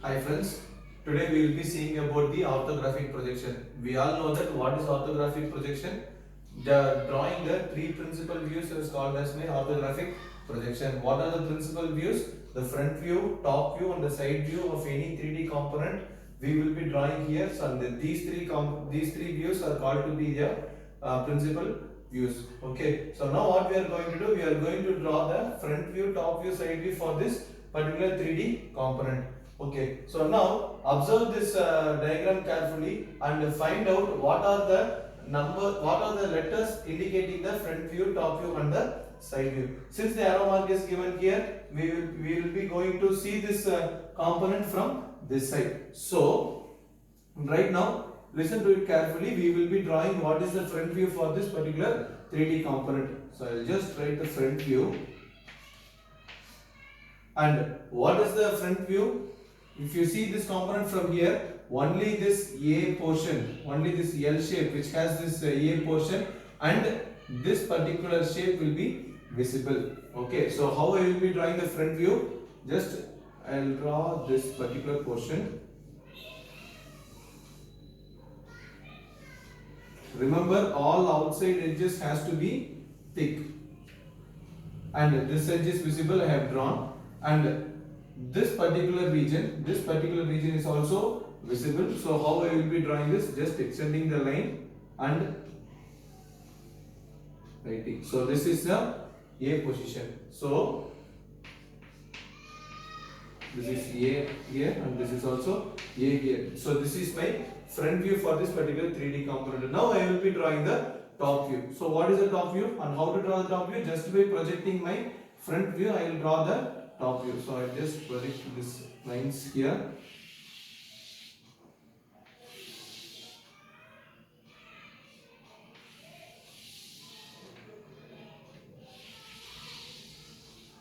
Hi friends, today we will be seeing about the orthographic projection. We all know that what is orthographic projection. The drawing the three principal views is called as my orthographic projection. What are the principal views? The front view, top view and the side view of any 3D component we will be drawing here. So these three views are called to be the principal views. Okay, so now what we are going to do, we are going to draw the front view, top view, side view for this particular 3D component. Okay, so now observe this diagram carefully and find out what are the letters indicating the front view, top view and the side view. Since the arrow mark is given here, we will be going to see this component from this side. So right now listen to it carefully. We will be drawing what is the front view for this particular 3D component. So I will just write the front view. And what is the front view? If you see this component from here, only this A portion, only this L shape which has this A portion and this particular shape will be visible. Okay, so how I will be drawing the front view? Just I will draw this particular portion. Remember, all outside edges has to be thick. And this edge is visible, I have drawn. And this particular region is also visible. So how I will be drawing this? Just extending the line and writing. So this is the A position. So this is A here and this is also A here. So this is my front view for this particular 3D component. Now I will be drawing the top view. So what is the top view and how to draw the top view? Just by projecting my front view, I will draw the top view. So I just project these lines here.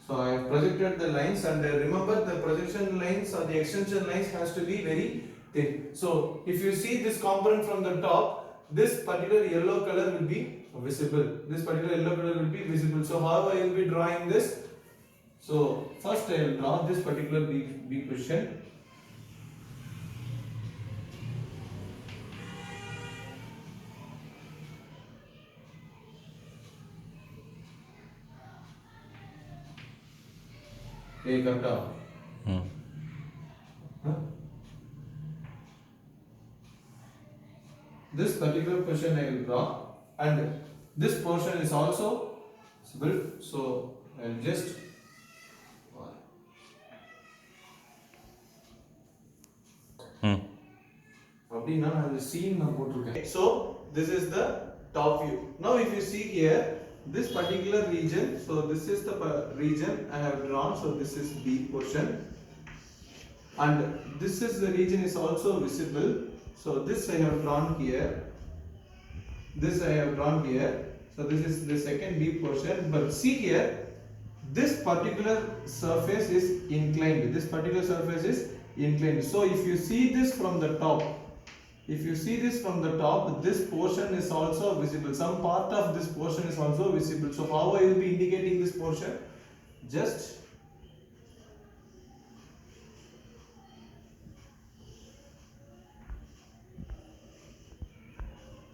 So I have projected the lines and remember the projection lines or the extension lines has to be very thin. So if you see this component from the top, this particular yellow color will be visible. This particular yellow color will be visible. So how I will be drawing this? So first I will draw this particular B position. Hey, Karta. This particular portion I will draw and this portion is also visible. So I will just So this is the top view. Now if you see here, this particular region, so this is the region I have drawn, so this is B portion and this is the region is also visible. So this I have drawn here, this I have drawn here, so this is the second B portion. But see here, this particular surface is inclined, this particular surface is inclined. So if you see this from the top, this portion is also visible. Some part of this portion is also visible. So how I will be indicating this portion? Just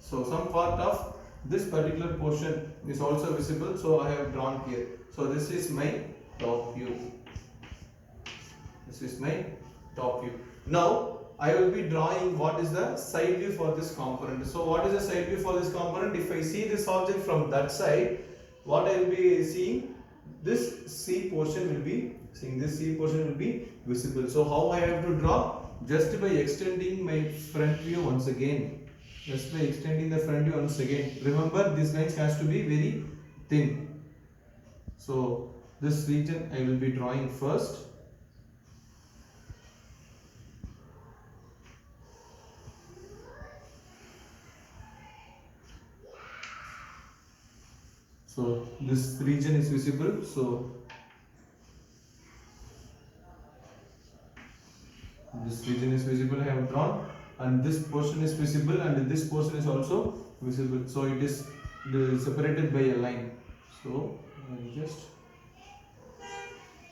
so some part of this particular portion is also visible. So I have drawn here. So this is my top view. This is my top view. Now I will be drawing what is the side view for this component. So what is the side view for this component? If I see this object from that side, what I will be seeing, this C portion will be visible. So how I have to draw? Just by extending my front view once again. Remember, this line has to be very thin. So this region I will be drawing first. So this region is visible. So this region is visible, I have drawn, and this portion is visible and this portion is also visible. So it is separated by a line. So I will just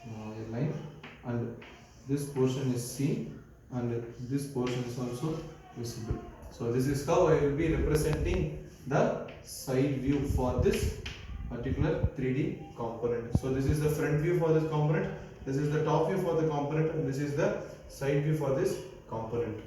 draw a line and this portion is C and this portion is also visible. So this is how I will be representing the side view for this particular 3D component. So this is the front view for this component, this is the top view for the component, and this is the side view for this component.